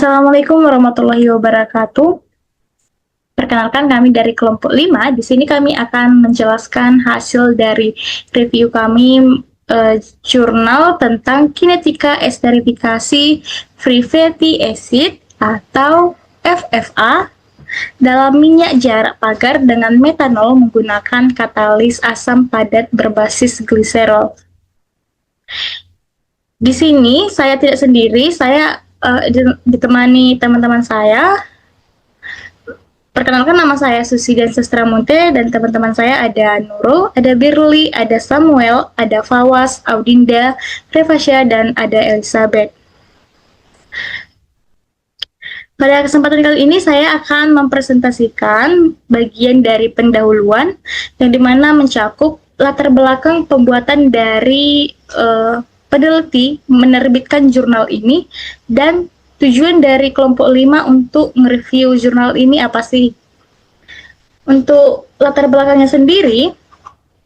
Assalamualaikum warahmatullahi wabarakatuh. Perkenalkan kami dari kelompok 5. Di sini kami akan menjelaskan hasil dari review kami jurnal tentang kinetika esterifikasi free fatty acid atau FFA dalam minyak jarak pagar dengan metanol menggunakan katalis asam padat berbasis gliserol. Di sini saya tidak sendiri, saya ditemani teman-teman saya. Perkenalkan, nama saya Susi dan Sestra Munte, dan teman-teman saya ada Nurul, ada Birli, ada Samuel, ada Fawas, Audinda, Revasya, dan ada Elizabeth. Pada kesempatan kali ini saya akan mempresentasikan bagian dari pendahuluan yang dimana mencakup latar belakang pembuatan dari peneliti menerbitkan jurnal ini dan tujuan dari kelompok 5 untuk nge-review jurnal ini apa sih. Untuk latar belakangnya sendiri,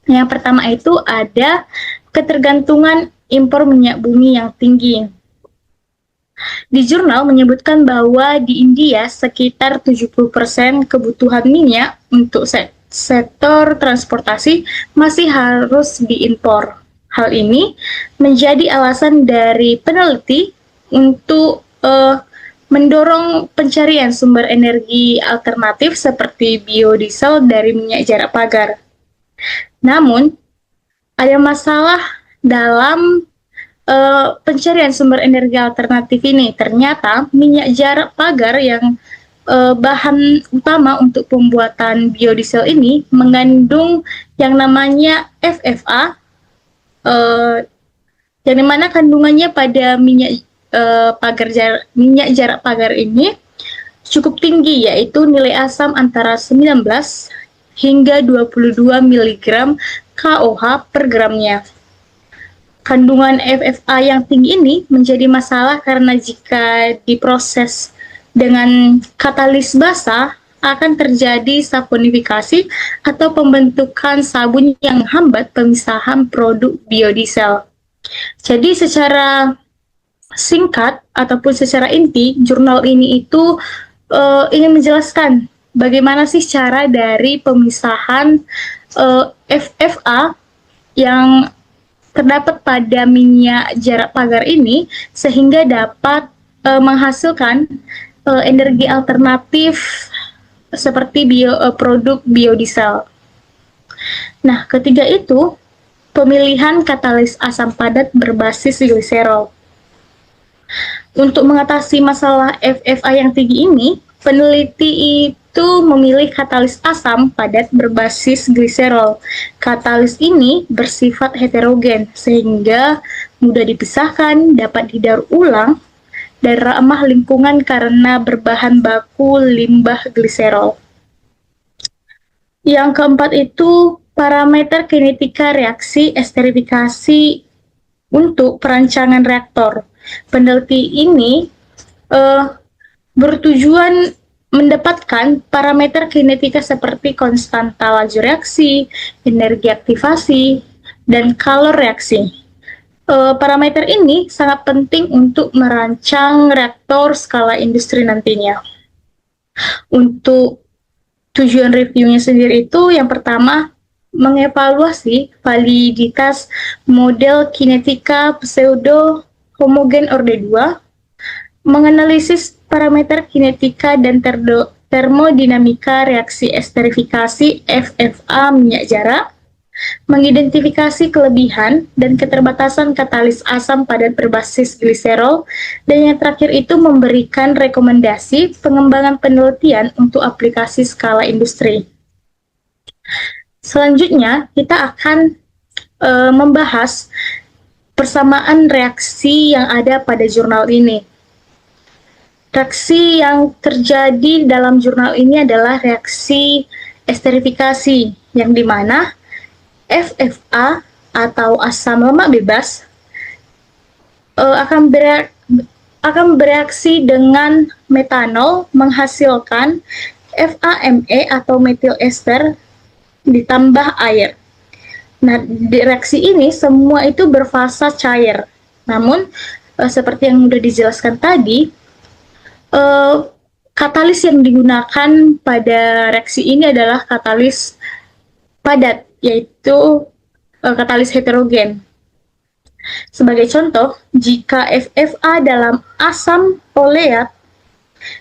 yang pertama itu ada ketergantungan impor minyak bumi yang tinggi. Di jurnal menyebutkan bahwa di India sekitar 70% kebutuhan minyak untuk sektor transportasi masih harus diimpor. Hal ini menjadi alasan dari peneliti untuk mendorong pencarian sumber energi alternatif seperti biodiesel dari minyak jarak pagar. Namun, ada masalah dalam pencarian sumber energi alternatif ini. Ternyata minyak jarak pagar yang bahan utama untuk pembuatan biodiesel ini mengandung yang namanya FFA, yang dimana kandungannya pada minyak jarak pagar ini cukup tinggi, yaitu nilai asam antara 19 hingga 22 mg KOH per gramnya. Kandungan FFA yang tinggi ini menjadi masalah karena jika diproses dengan katalis basah akan terjadi saponifikasi atau pembentukan sabun yang menghambat pemisahan produk biodiesel. Jadi secara singkat ataupun secara inti, jurnal ini itu ingin menjelaskan bagaimana sih cara dari pemisahan FFA yang terdapat pada minyak jarak pagar ini sehingga dapat menghasilkan energi alternatif seperti produk biodiesel. Nah, ketiga itu pemilihan katalis asam padat berbasis gliserol. Untuk mengatasi masalah FFA yang tinggi ini, peneliti itu memilih katalis asam padat berbasis gliserol. Katalis ini bersifat heterogen sehingga mudah dipisahkan, dapat didaur ulang, dan ramah lingkungan karena berbahan baku limbah gliserol. Yang keempat itu parameter kinetika reaksi esterifikasi untuk perancangan reaktor. Peneliti ini bertujuan mendapatkan parameter kinetika seperti konstanta laju reaksi, energi aktivasi, dan kalor reaksi. Parameter ini sangat penting untuk merancang reaktor skala industri nantinya. Untuk tujuan reviewnya sendiri itu yang pertama, mengevaluasi validitas model kinetika pseudo homogen orde 2, menganalisis parameter kinetika dan termodinamika reaksi esterifikasi FFA minyak jarak, mengidentifikasi kelebihan dan keterbatasan katalis asam padat berbasis gliserol, dan yang terakhir itu memberikan rekomendasi pengembangan penelitian untuk aplikasi skala industri. Selanjutnya, kita akan membahas persamaan reaksi yang ada pada jurnal ini. Reaksi yang terjadi dalam jurnal ini adalah reaksi esterifikasi, yang dimana FFA atau asam lemak bebas akan bereaksi dengan metanol menghasilkan FAME atau metil ester ditambah air. Nah, di reaksi ini semua itu berfasa cair. Namun, seperti yang sudah dijelaskan tadi, Eh, Katalis yang digunakan pada reaksi ini adalah katalis padat, yaitu katalis heterogen. Sebagai contoh, jika FFA dalam asam oleat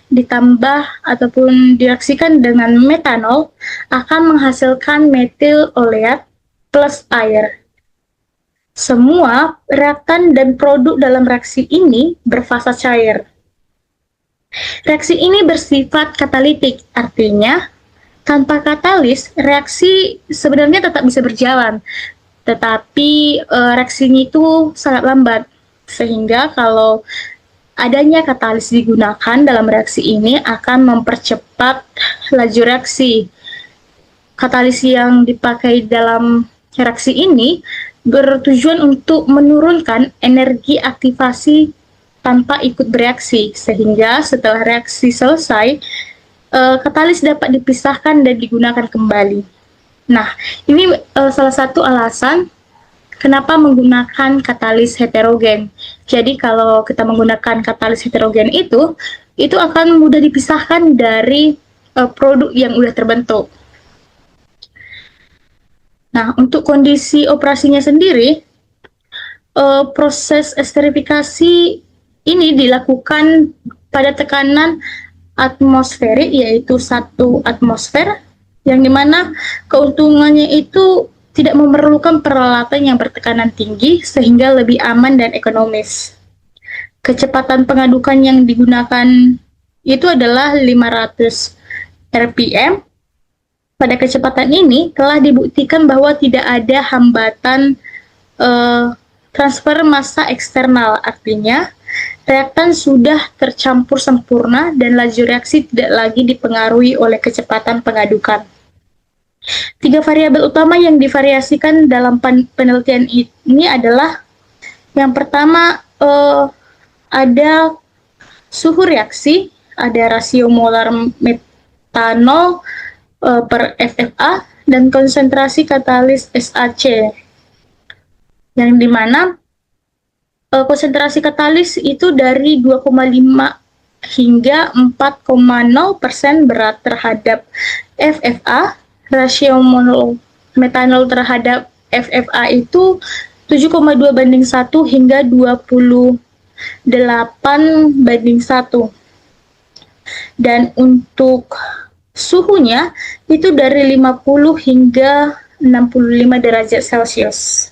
ditambah ataupun direaksikan dengan metanol akan menghasilkan metil oleat plus air. Semua reaktan dan produk dalam reaksi ini berfasa cair. Reaksi ini bersifat katalitik, artinya tanpa katalis reaksi sebenarnya tetap bisa berjalan, tetapi reaksinya itu sangat lambat, sehingga kalau adanya katalis digunakan dalam reaksi ini akan mempercepat laju reaksi. Katalis yang dipakai dalam reaksi ini bertujuan untuk menurunkan energi aktivasi tanpa ikut bereaksi, sehingga setelah reaksi selesai, katalis dapat dipisahkan dan digunakan kembali. Nah, ini salah satu alasan kenapa menggunakan katalis heterogen. Jadi kalau kita menggunakan katalis heterogen itu akan mudah dipisahkan dari produk yang udah terbentuk. Nah, untuk kondisi operasinya sendiri, proses esterifikasi ini dilakukan pada tekanan atmosferik, yaitu 1 atmosfer, yang dimana keuntungannya itu tidak memerlukan peralatan yang bertekanan tinggi sehingga lebih aman dan ekonomis. Kecepatan pengadukan yang digunakan itu adalah 500 rpm. Pada kecepatan ini telah dibuktikan bahwa tidak ada hambatan transfer massa eksternal, artinya reaktan sudah tercampur sempurna dan laju reaksi tidak lagi dipengaruhi oleh kecepatan pengadukan. 3 variabel utama yang divariasikan dalam penelitian ini adalah, yang pertama ada suhu reaksi, ada rasio molar metanol per FFA, dan konsentrasi katalis SAC, yang dimana konsentrasi katalis itu dari 2,5 hingga 4,0% berat terhadap FFA. Rasio metanol terhadap FFA itu 7,2:1 hingga 28:1. Dan untuk suhunya itu dari 50 hingga 65 derajat Celcius.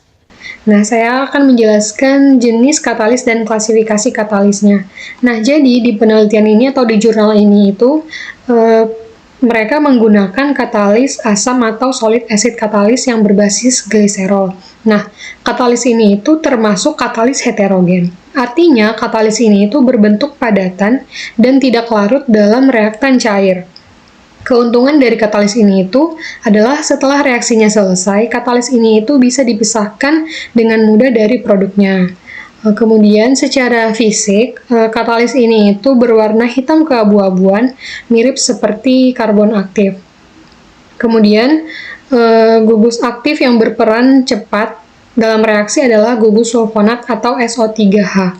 Nah, saya akan menjelaskan jenis katalis dan klasifikasi katalisnya. Nah, jadi di penelitian ini atau di jurnal ini itu mereka menggunakan katalis asam atau solid acid katalis yang berbasis gliserol. Nah, katalis ini itu termasuk katalis heterogen. Artinya, katalis ini itu berbentuk padatan dan tidak larut dalam reaktan cair. Keuntungan dari katalis ini itu adalah setelah reaksinya selesai, katalis ini itu bisa dipisahkan dengan mudah dari produknya. Kemudian secara fisik, katalis ini itu berwarna hitam keabu-abuan, mirip seperti karbon aktif. Kemudian, gugus aktif yang berperan cepat dalam reaksi adalah gugus sulfonat atau SO3H,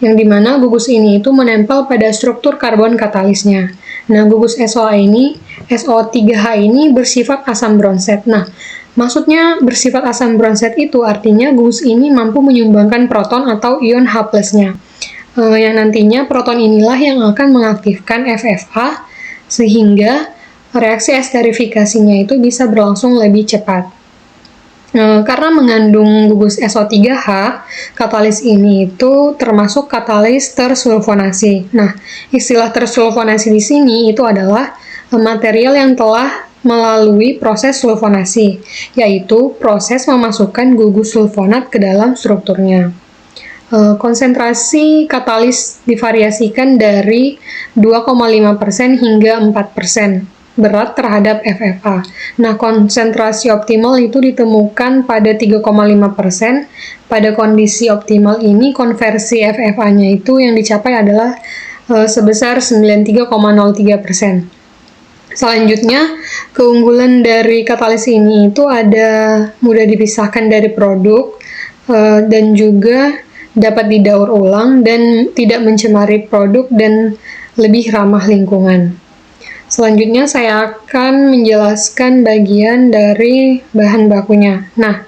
yang dimana gugus ini itu menempel pada struktur karbon katalisnya. Nah, gugus SO3H ini bersifat asam bronset. Nah, maksudnya bersifat asam bronset itu artinya gugus ini mampu menyumbangkan proton atau ion H+-nya. Yang nantinya proton inilah yang akan mengaktifkan FFA sehingga reaksi esterifikasinya itu bisa berlangsung lebih cepat. Karena mengandung gugus SO3H, katalis ini itu termasuk katalis tersulfonasi. Nah, istilah tersulfonasi di sini itu adalah material yang telah melalui proses sulfonasi, yaitu proses memasukkan gugus sulfonat ke dalam strukturnya. Konsentrasi katalis divariasikan dari 2,5% hingga 4% berat terhadap FFA. Nah, konsentrasi optimal itu ditemukan pada 3,5%. Pada kondisi optimal ini, konversi FFA-nya itu yang dicapai adalah sebesar 93,03%. Selanjutnya, keunggulan dari katalis ini itu ada mudah dipisahkan dari produk, dan juga dapat didaur ulang dan tidak mencemari produk, dan lebih ramah lingkungan. Selanjutnya saya akan menjelaskan bagian dari bahan bakunya. Nah,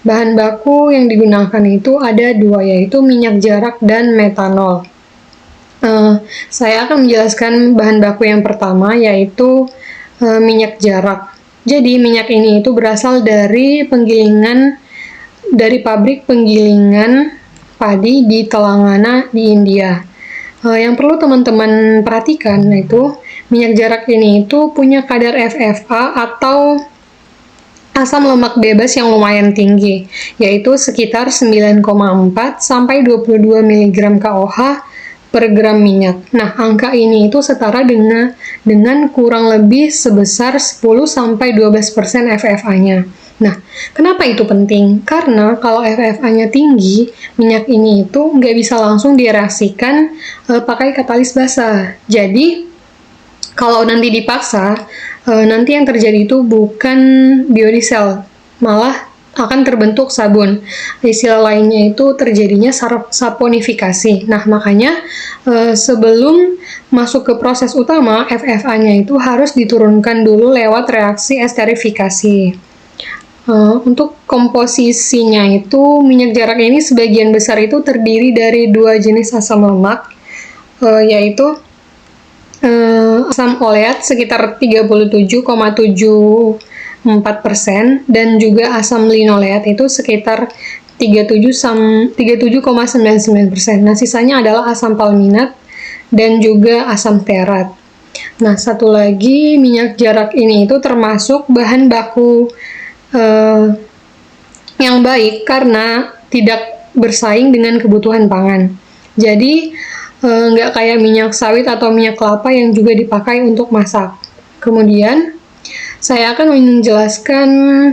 bahan baku yang digunakan itu ada dua, yaitu minyak jarak dan metanol. Saya akan menjelaskan bahan baku yang pertama, yaitu minyak jarak. Jadi, minyak ini itu berasal dari pabrik penggilingan padi di Telangana di India. Yang perlu teman-teman perhatikan itu minyak jarak ini itu punya kadar FFA atau asam lemak bebas yang lumayan tinggi, yaitu sekitar 9,4 sampai 22 mg KOH per gram minyak. Nah, angka ini itu setara dengan kurang lebih sebesar 10 sampai 12% FFA-nya. Nah, kenapa itu penting? Karena kalau FFA-nya tinggi, minyak ini itu nggak bisa langsung direaksikan pakai katalis basah. Jadi, kalau nanti dipaksa, nanti yang terjadi itu bukan biodiesel, malah akan terbentuk sabun. Istilah lainnya itu terjadinya saponifikasi. Nah, makanya sebelum masuk ke proses utama, FFA-nya itu harus diturunkan dulu lewat reaksi esterifikasi. Untuk komposisinya itu, minyak jarak ini sebagian besar itu terdiri dari dua jenis asam lemak, yaitu asam oleat sekitar 37,74% dan juga asam linoleat itu sekitar 37,99%. Nah, sisanya adalah asam palminat dan juga asam terat. Nah, satu lagi, minyak jarak ini itu termasuk bahan baku yang baik karena tidak bersaing dengan kebutuhan pangan. Jadi, nggak kayak minyak sawit atau minyak kelapa yang juga dipakai untuk masak. Kemudian, saya akan menjelaskan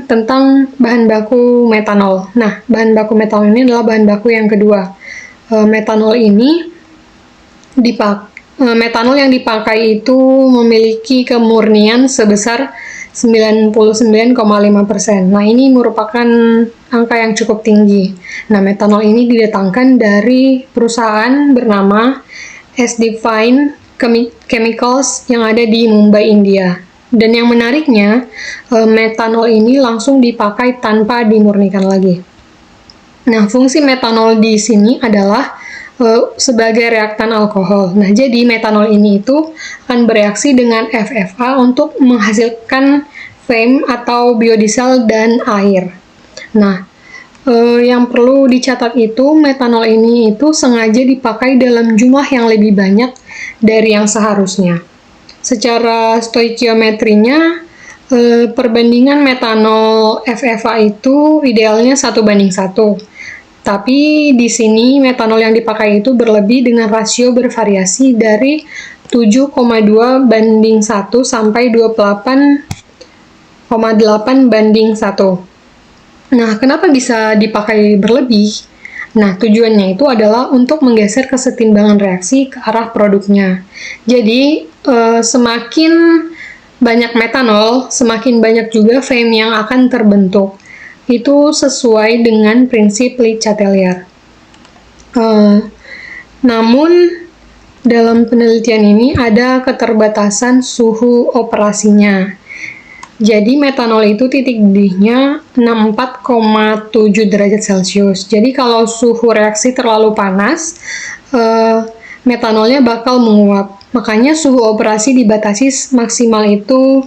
tentang bahan baku metanol. Nah, bahan baku metanol ini adalah bahan baku yang kedua. Metanol yang dipakai itu memiliki kemurnian sebesar 99,5%. Nah, ini merupakan angka yang cukup tinggi. Nah, metanol ini didatangkan dari perusahaan bernama S-Define Chemicals yang ada di Mumbai, India. Dan yang menariknya, metanol ini langsung dipakai tanpa dimurnikan lagi. Nah, fungsi metanol di sini adalah sebagai reaktan alkohol. Nah, jadi metanol ini itu akan bereaksi dengan FFA untuk menghasilkan FAME atau biodiesel dan air. Nah, yang perlu dicatat itu metanol ini itu sengaja dipakai dalam jumlah yang lebih banyak dari yang seharusnya. Secara stoikiometrinya, perbandingan metanol FFA itu idealnya 1:1. Tapi di sini metanol yang dipakai itu berlebih dengan rasio bervariasi dari 7,2:1 sampai 28,8:1. Nah, kenapa bisa dipakai berlebih? Nah, tujuannya itu adalah untuk menggeser kesetimbangan reaksi ke arah produknya. Jadi, semakin banyak metanol, semakin banyak juga FAME yang akan terbentuk. Itu sesuai dengan prinsip Le Chatelier. Namun, dalam penelitian ini ada keterbatasan suhu operasinya. Jadi, metanol itu titik didihnya 64,7 derajat Celcius. Jadi, kalau suhu reaksi terlalu panas, metanolnya bakal menguap. Makanya suhu operasi dibatasi maksimal itu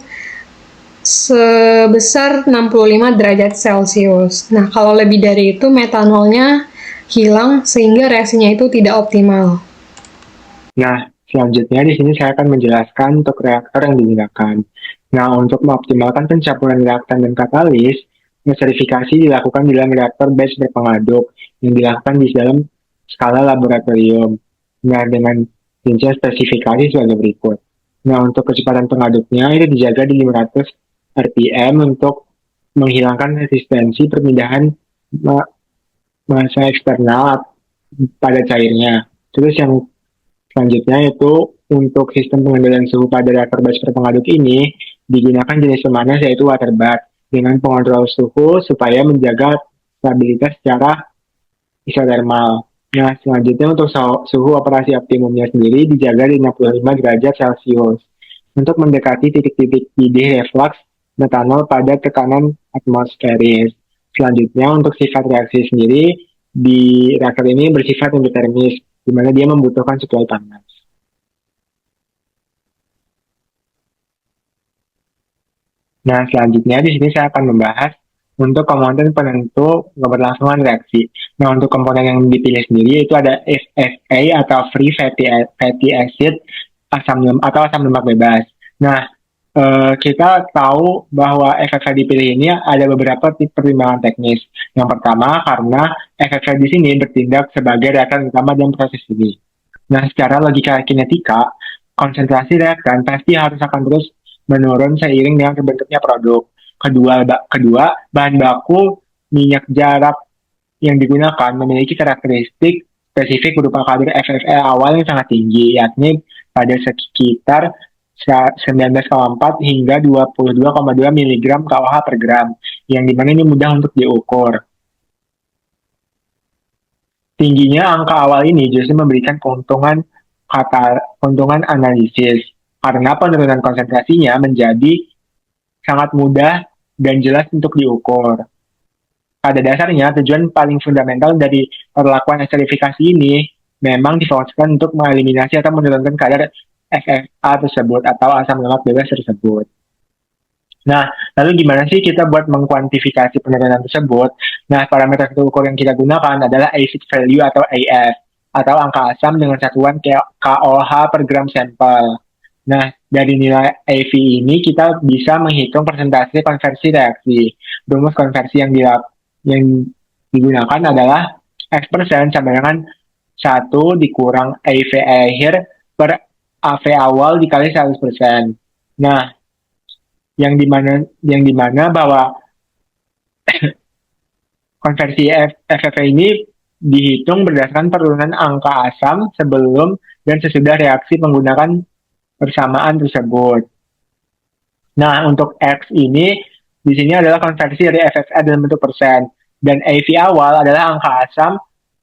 sebesar 65 derajat Celcius. Nah, kalau lebih dari itu metanolnya hilang sehingga reaksinya itu tidak optimal. Nah, selanjutnya di sini saya akan menjelaskan untuk reaktor yang digunakan. Nah, untuk mengoptimalkan pencampuran reaktan dan katalis, esterifikasi dilakukan dalam reaktor batch berpengaduk yang dilakukan di dalam skala laboratorium. Nah, dengan rincian spesifikasi sebagai berikut. Nah, untuk kecepatan pengaduknya itu dijaga di 500 RPM untuk menghilangkan resistensi perpindahan massa eksternal pada cairnya. Terus yang selanjutnya itu untuk sistem pengendalian suhu pada reaktor batch berpengaduk ini digunakan jenis pemanas yaitu water bath dengan pengontrol suhu supaya menjaga stabilitas secara isotermal. Nah, selanjutnya untuk suhu operasi optimumnya sendiri dijaga di 65 derajat Celcius untuk mendekati titik-titik didih reflux metanol pada tekanan atmosferis. Selanjutnya untuk sifat reaksi sendiri di reaktor ini bersifat endotermis, di mana dia membutuhkan suplai panas. Nah, selanjutnya di sini saya akan membahas untuk komponen penentu keberlangsungan reaksi. Nah, untuk komponen yang dipilih sendiri itu ada FFA atau Free Fatty Acid atau asam lemak bebas. Nah, kita tahu bahwa FFA dipilih ini ada beberapa pertimbangan teknis. Yang pertama, karena FFA di sini bertindak sebagai reaktan utama dalam proses ini. Nah, secara logika kinetika, konsentrasi reaktan pasti harus akan terus menurun seiring dengan terbentuknya produk. Kedua, bahan baku minyak jarak yang digunakan memiliki karakteristik spesifik berupa kadar FFA awal yang sangat tinggi, yakni pada sekitar 19,4 hingga 22,2 mg KOH per gram, yang dimana ini mudah untuk diukur. Tingginya angka awal ini justru memberikan keuntungan analisis, karena penurunan konsentrasinya menjadi sangat mudah dan jelas untuk diukur. Pada dasarnya, tujuan paling fundamental dari perlakuan esterifikasi ini memang difokuskan untuk mengeliminasi atau menurunkan kadar FFA tersebut atau asam lemak bebas tersebut. Nah, lalu gimana sih kita buat mengkuantifikasi penurunan tersebut? Nah, parameter ukur yang kita gunakan adalah acid value atau AF, atau angka asam dengan satuan KOH per gram sampel. Nah, dari nilai AV ini kita bisa menghitung persentase konversi reaksi. Rumus konversi yang digunakan adalah X% sama dengan 1 dikurang AV akhir per AV awal dikali 100%. Nah, yang dimana bahwa konversi FFA ini dihitung berdasarkan penurunan angka asam sebelum dan sesudah reaksi menggunakan persamaan tersebut. Nah, untuk X ini di sini adalah konversi dari FFA dalam bentuk persen, dan AV awal adalah angka asam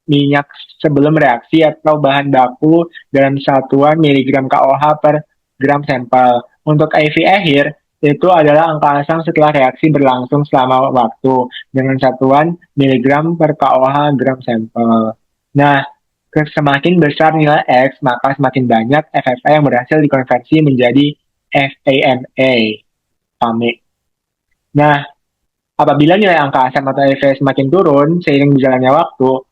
minyak sebelum reaksi atau bahan baku dalam satuan miligram KOH per gram sampel. Untuk AV akhir itu adalah angka asam setelah reaksi berlangsung selama waktu dengan satuan miligram per KOH gram sampel. Nah, semakin besar nilai X, maka semakin banyak FFA yang berhasil dikonversi menjadi FAMA. Nah, apabila nilai angka asam atau FFA semakin turun seiring berjalannya waktu,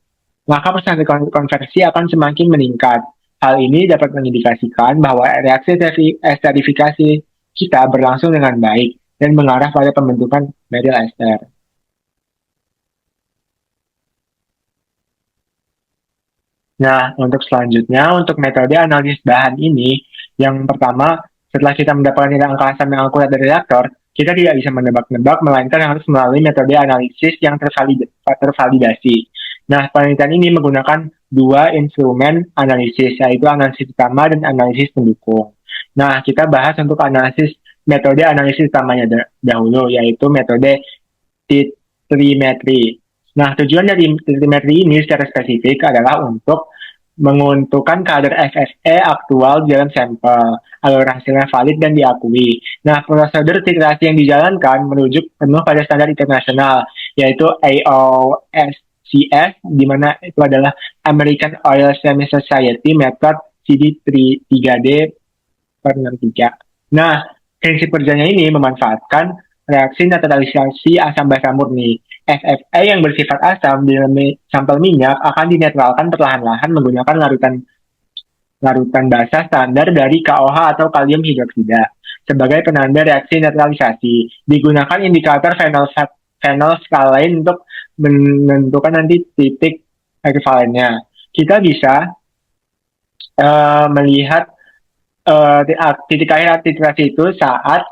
maka persentase konversi akan semakin meningkat. Hal ini dapat mengindikasikan bahwa reaksi esterifikasi kita berlangsung dengan baik dan mengarah pada pembentukan beryl ester. Nah, untuk selanjutnya, untuk metode analisis bahan ini, yang pertama, setelah kita mendapatkan nilai angka asam yang akurat dari reaktor, kita tidak bisa menebak-nebak, melainkan harus melalui metode analisis yang tervalidasi. Nah, penelitian ini menggunakan dua instrumen analisis, yaitu analisis utama dan analisis pendukung. Nah, kita bahas untuk metode analisis utamanya dahulu, yaitu metode titrimetri. Nah, tujuan dari titrimetri ini secara spesifik adalah untuk menentukan kadar FFA aktual di dalam sampel agar hasilnya valid dan diakui. Nah, prosedur titrasi yang dijalankan merujuk penuh pada standar internasional, yaitu AOSCS, di mana itu adalah American Oil Chemistry Society Method CD3D per 63. Nah, prinsip kerjanya ini memanfaatkan reaksi naturalisasi asam basa murni. FFA yang bersifat asam di dalam sampel minyak akan dinetralkan perlahan-lahan menggunakan larutan basa standar dari KOH atau kalium hidroksida sebagai penanda reaksi netralisasi. Digunakan indikator phenol skalain untuk menentukan nanti titik ekvivalennya. Kita bisa melihat titik akhir titrasi itu saat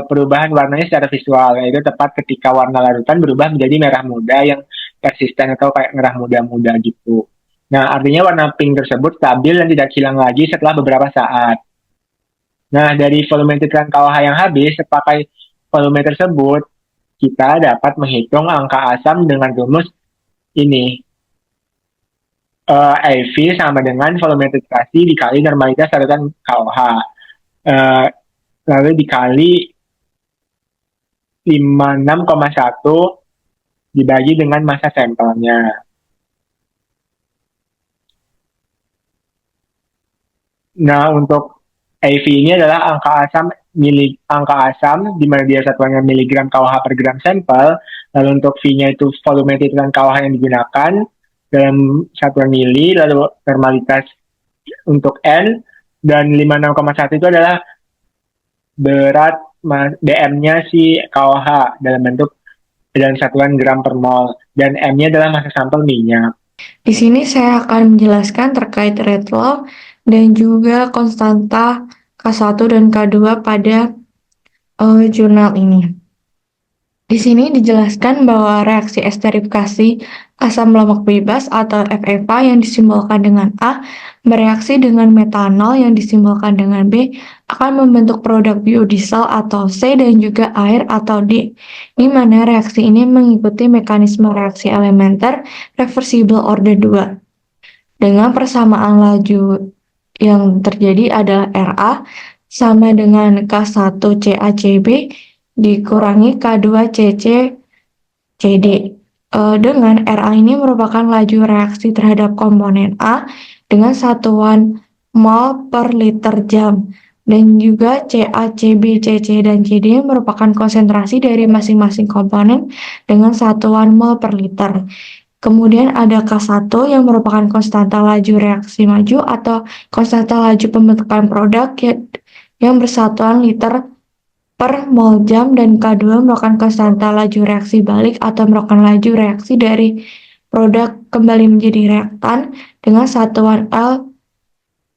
perubahan warnanya secara visual, yaitu tepat ketika warna larutan berubah menjadi merah muda yang persisten atau kayak merah muda-muda gitu. Nah, artinya warna pink tersebut stabil dan tidak hilang lagi setelah beberapa saat. Nah, dari volume titran KOH yang habis, pakai volume tersebut, kita dapat menghitung angka asam dengan rumus ini. AV sama dengan volumetrifikasi dikali normalitas tarikan KOH. Eh, Lalu dikali 56,1 dibagi dengan massa sampelnya. Nah, untuk AV ini adalah angka asam di mana dia satuannya miligram KWH per gram sampel. Lalu untuk V-nya itu volumetric dengan KWH yang digunakan dalam satuan mili. Lalu normalitas untuk N dan 56,1 itu adalah berat DM-nya si KWH dalam satuan gram per mol dan M-nya adalah massa sampel minyak. Di sini saya akan menjelaskan terkait rate law dan juga konstanta K1 dan K2 pada jurnal ini. Di sini dijelaskan bahwa reaksi esterifikasi asam lemak bebas atau FFA yang disimbolkan dengan A bereaksi dengan metanol yang disimbolkan dengan B akan membentuk produk biodiesel atau C dan juga air atau D, di mana reaksi ini mengikuti mekanisme reaksi elementer reversible order 2. Dengan persamaan laju yang terjadi adalah RA sama dengan K1 CaCb dikurangi K2 CC-CD. Dengan RA ini merupakan laju reaksi terhadap komponen A dengan satuan mol per liter jam. Dan juga Ca, Cb, Cc, dan Cd merupakan konsentrasi dari masing-masing komponen dengan satuan mol per liter. Kemudian ada K1 yang merupakan konstanta laju reaksi maju atau konstanta laju pembentukan produk yang bersatuan liter per mol jam, dan K2 merupakan konstanta laju reaksi balik atau merupakan laju reaksi dari produk kembali menjadi reaktan dengan satuan L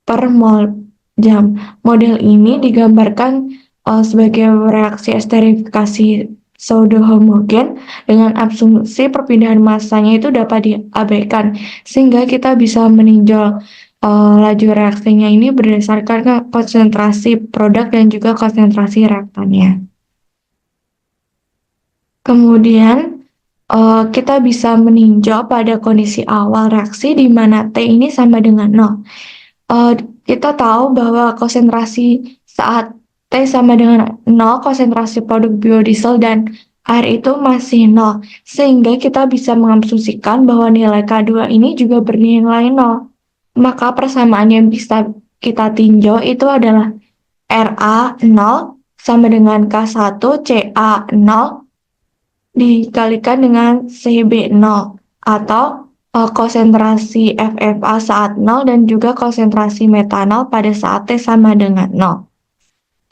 per mol jam. Model ini digambarkan sebagai reaksi esterifikasi pseudo-homogen dengan asumsi perpindahan massanya itu dapat diabaikan, sehingga kita bisa meninjau laju reaksinya ini berdasarkan konsentrasi produk dan juga konsentrasi reaktannya. Kemudian kita bisa meninjau pada kondisi awal reaksi di mana T ini sama dengan 0. Kita tahu bahwa konsentrasi saat T sama dengan 0, konsentrasi produk biodiesel dan air itu masih 0, sehingga kita bisa mengasumsikan bahwa nilai K2 ini juga bernilai 0. Maka persamaan yang bisa kita tinjau itu adalah Ra 0 sama dengan K1 Ca 0 dikalikan dengan Cb 0 atau konsentrasi FFA saat 0 dan juga konsentrasi metanol pada saat T sama dengan 0.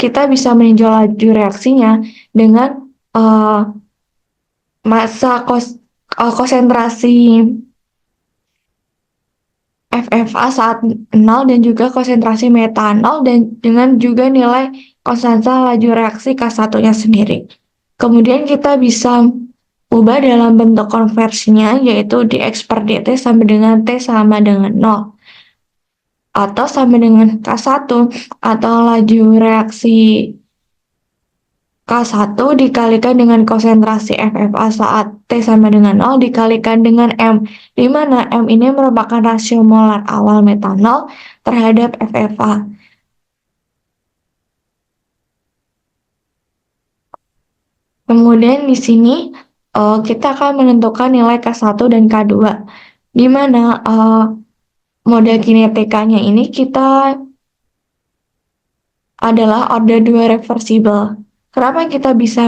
Kita bisa meninjau laju reaksinya dengan konsentrasi FFA saat 0 dan juga konsentrasi metanol dan dengan juga nilai konstanta laju reaksi K1-nya sendiri. Kemudian kita bisa ubah dalam bentuk konversinya, yaitu dx per dt sama dengan T sama dengan 0 atau sama dengan K1 atau laju reaksi K1 dikalikan dengan konsentrasi FFA saat T sama dengan 0 dikalikan dengan M, di mana M ini merupakan rasio molar awal metanol terhadap FFA. Kemudian di sini kita akan menentukan nilai K1 dan K2, di mana model kinetikanya ini kita adalah order 2 reversible. Kenapa kita bisa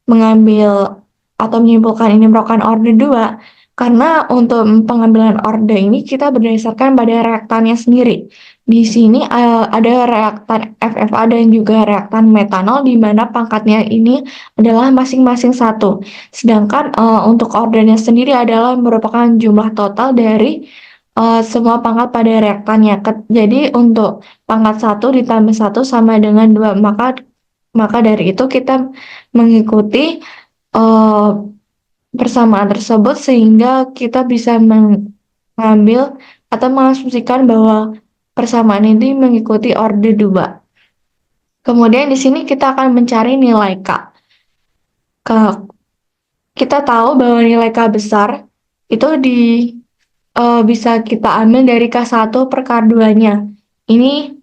mengambil atau menyimpulkan ini merupakan order 2? Karena untuk pengambilan order ini kita berdasarkan pada reaktannya sendiri. Di sini ada reaktan FFA dan juga reaktan metanol, di mana pangkatnya ini adalah masing-masing 1. Sedangkan untuk ordernya sendiri adalah merupakan jumlah total dari semua pangkat pada reaktannya. Jadi untuk pangkat 1 ditambah 1 sama dengan 2, maka dari itu kita mengikuti persamaan tersebut sehingga kita bisa mengambil atau mengasumsikan bahwa persamaan ini mengikuti order 2. Kemudian di sini kita akan mencari nilai K. Kita tahu bahwa nilai K besar itu bisa kita ambil dari K1 per K2-nya. Ini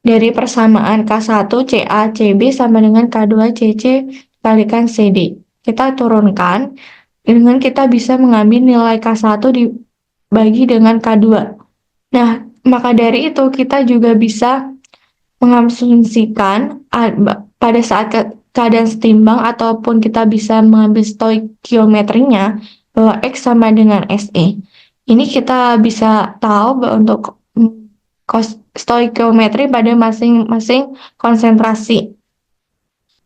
dari persamaan K1 CA CB sama dengan K2 CC dikalikan CD. Kita turunkan dengan kita bisa mengambil nilai K1 dibagi dengan K2. Nah, maka dari itu kita juga bisa mengasumsikan pada saat keadaan setimbang ataupun kita bisa mengambil stoikiometrinya bahwa X sama dengan SE. Ini kita bisa tahu bahwa untuk stoikiometri pada masing-masing konsentrasi.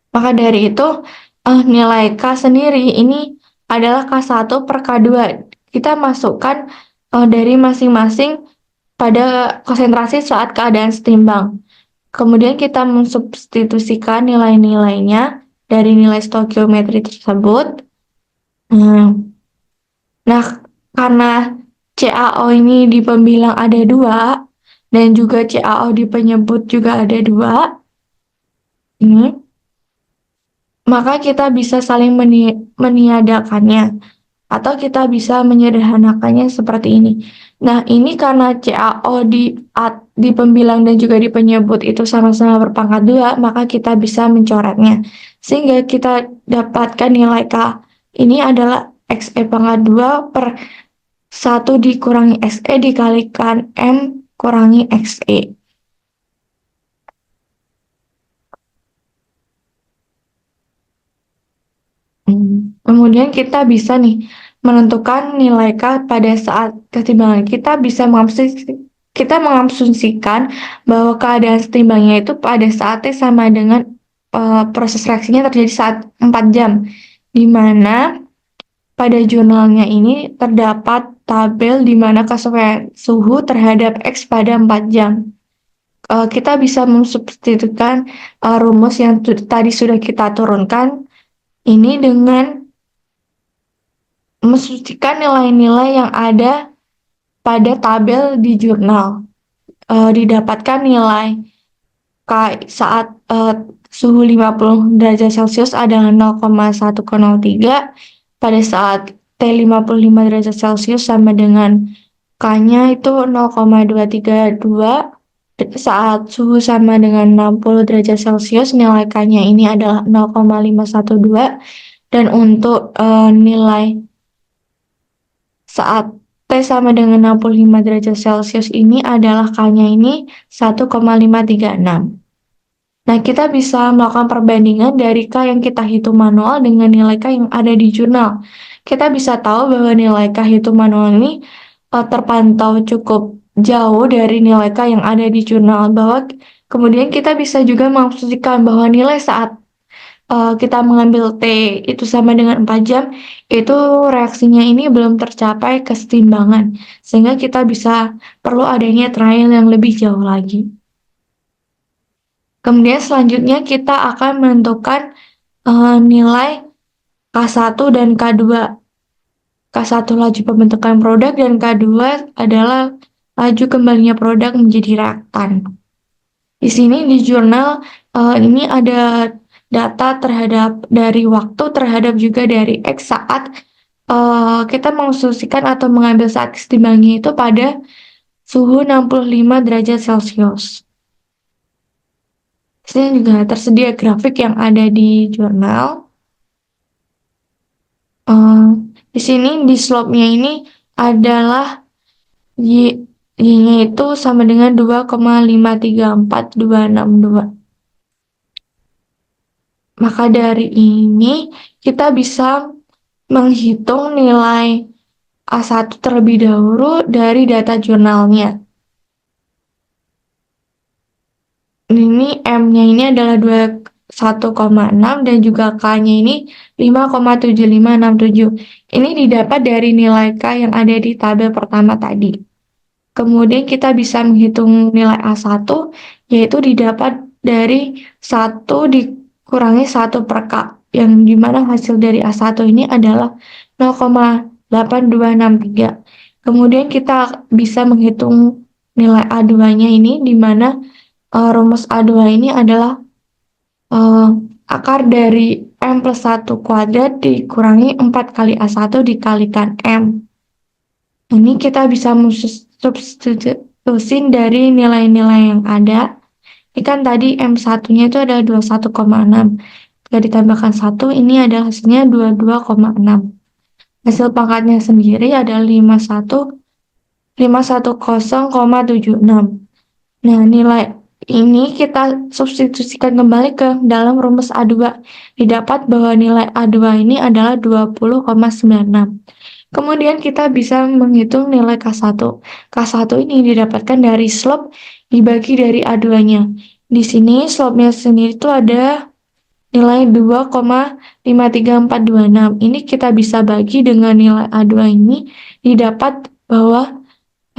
Maka dari itu, nilai K sendiri ini adalah K1 per K2. Kita masukkan dari masing-masing pada konsentrasi saat keadaan setimbang. Kemudian kita mensubstitusikan nilai-nilainya dari nilai stoikiometri tersebut. Nah, karena CaO ini di pembilang ada 2, dan juga CaO di penyebut juga ada 2, maka kita bisa saling meniadakannya. Atau kita bisa menyederhanakannya seperti ini. Nah, ini karena CaO di pembilang dan juga di penyebut itu sama-sama berpangkat 2, maka kita bisa mencoretnya. Sehingga kita dapatkan nilai K ini adalah XE pangkat 2 per 1 dikurangi XE dikalikan M kurangi XE. Kemudian kita bisa nih menentukan nilai K pada saat kesetimbangan. Kita mengasumsikan bahwa keadaan setimbangnya itu pada saat T sama dengan proses reaksinya terjadi saat 4 jam, di mana pada jurnalnya ini terdapat tabel di mana kesesuaian suhu terhadap X pada 4 jam. Kita bisa mensubstitusikan rumus yang tadi sudah kita turunkan ini dengan mensucikan nilai-nilai yang ada pada tabel di jurnal. Didapatkan nilai K saat suhu 50 derajat Celcius adalah 0,103, pada saat T 55 derajat Celcius sama dengan K-nya itu 0,232, saat suhu sama dengan 60 derajat Celcius nilai K-nya ini adalah 0,512, dan untuk nilai saat T sama dengan 65 derajat Celcius ini adalah K-nya ini 1,536. Nah, kita bisa melakukan perbandingan dari K yang kita hitung manual dengan nilai K yang ada di jurnal. Kita bisa tahu bahwa nilai K hitung manual ini terpantau cukup jauh dari nilai K yang ada di jurnal. Kemudian kita bisa juga mengasumsikan bahwa nilai saat kita mengambil T itu sama dengan 4 jam, itu reaksinya ini belum tercapai kesetimbangan. Sehingga kita bisa perlu adanya trial yang lebih jauh lagi. Kemudian selanjutnya kita akan menentukan nilai K1 dan K2. K1 laju pembentukan produk dan K2 adalah laju kembalinya produk menjadi reaktan. Di sini di jurnal ini ada data dari waktu terhadap juga dari X saat kita mengasumsikan atau mengambil saat kesetimbangannya itu pada suhu 65 derajat Celcius. Di sini juga tersedia grafik yang ada di jurnal. Di sini di slope-nya ini adalah Y-nya itu sama dengan 2,534262. Maka dari ini kita bisa menghitung nilai A1 terlebih dahulu dari data jurnalnya. Ini M-nya ini adalah 21,6 dan juga K-nya ini 5,7567. Ini didapat dari nilai K yang ada di tabel pertama tadi. Kemudian kita bisa menghitung nilai A1, yaitu didapat dari 1 dikurangi 1 per K, yang dimana hasil dari A1 ini adalah 0,8263. Kemudian kita bisa menghitung nilai A2-nya ini, dimana rumus A2 ini adalah akar dari M plus 1 kuadrat dikurangi 4 kali A1 dikalikan M. Ini kita bisa substitusin dari nilai-nilai yang ada. Ini kan tadi M1-nya itu ada 21,6. Jika ditambahkan 1, ini adalah hasilnya 22,6. Hasil pangkatnya sendiri adalah 510,76. Nah, nilai ini kita substitusikan kembali ke dalam rumus A2. Didapat bahwa nilai A2 ini adalah 20,96. Kemudian kita bisa menghitung nilai K1. K1 ini didapatkan dari slope dibagi dari A2-nya. Di sini slope-nya sendiri itu ada nilai 2,53426. Ini kita bisa bagi dengan nilai A2 ini, didapat bahwa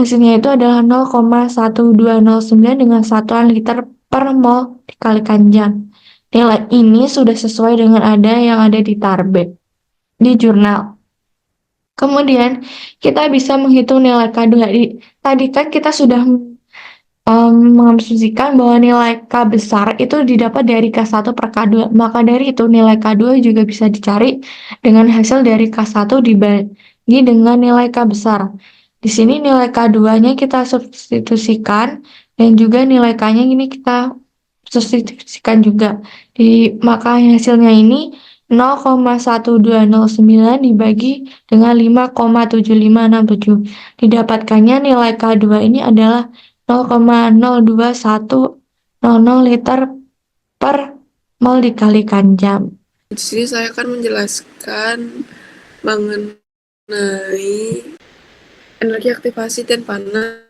hasilnya itu adalah 0,1209 dengan satuan liter per mol dikalikan jam. Nilai ini sudah sesuai dengan yang ada di Tarbek, di jurnal. Kemudian kita bisa menghitung nilai K2. Tadi kan kita sudah mengasumsikan bahwa nilai K besar itu didapat dari K1 per K2. Maka dari itu nilai K2 juga bisa dicari dengan hasil dari K1 dibagi dengan nilai K besar. Di sini nilai K2-nya kita substitusikan dan juga nilai K-nya ini kita substitusikan juga. Maka hasilnya ini 0,1209 dibagi dengan 5,7567. Didapatkannya nilai K2 ini adalah 0,02100 liter per mol dikalikan jam. Di sini saya akan menjelaskan mengenai energi aktivasi dan panas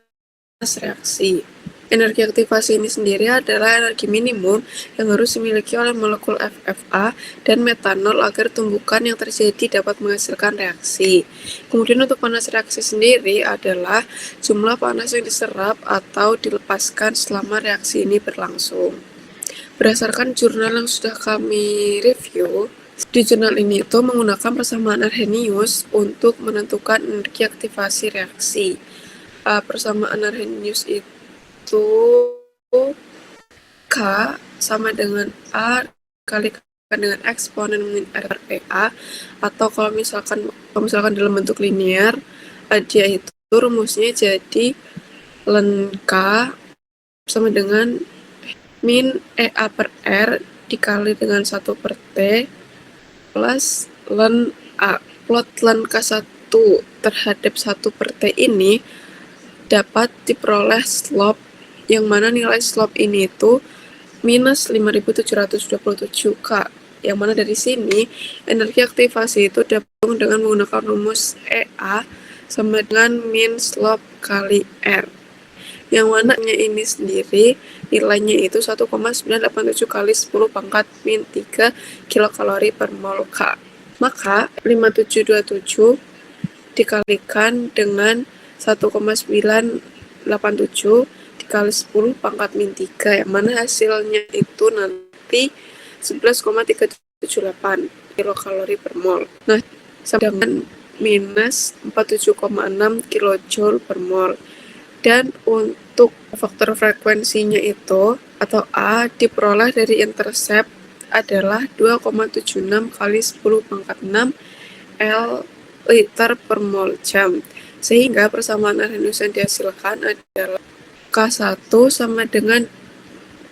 reaksi. Energi aktivasi ini sendiri adalah energi minimum yang harus dimiliki oleh molekul FFA dan metanol agar tumbukan yang terjadi dapat menghasilkan reaksi. Kemudian untuk panas reaksi sendiri adalah jumlah panas yang diserap atau dilepaskan selama reaksi ini berlangsung. Berdasarkan jurnal yang sudah kami review, di jurnal ini itu menggunakan persamaan Arrhenius untuk menentukan energi aktivasi reaksi. Persamaan Arrhenius itu K sama dengan A dikalikan dengan eksponen min R per PA, atau kalau misalkan dalam bentuk linear, dia itu rumusnya jadi ln K sama dengan min EA per R dikali dengan 1 per T plus ln A. Plot ln K1 terhadap 1 per T ini dapat diperoleh slope yang mana nilai slope ini itu minus 5727 K, yang mana dari sini energi aktivasi itu dapat dengan menggunakan rumus EA sama dengan min slope kali R, yang mana ini sendiri nilainya itu 1,987 kali 10 pangkat min 3 kilokalori per mol K. Maka 5727 dikalikan dengan 1,987 dikali 10 pangkat min 3, yang mana hasilnya itu nanti 11,378 kilokalori per mol. Nah, sama dengan minus 47,6 kilojoule per mol. Dan untuk faktor frekuensinya itu, atau A, diperoleh dari intercept adalah 2,76 kali 10 pangkat 6 L liter per mol jam. Sehingga persamaan Arrhenius yang dihasilkan adalah K1 sama dengan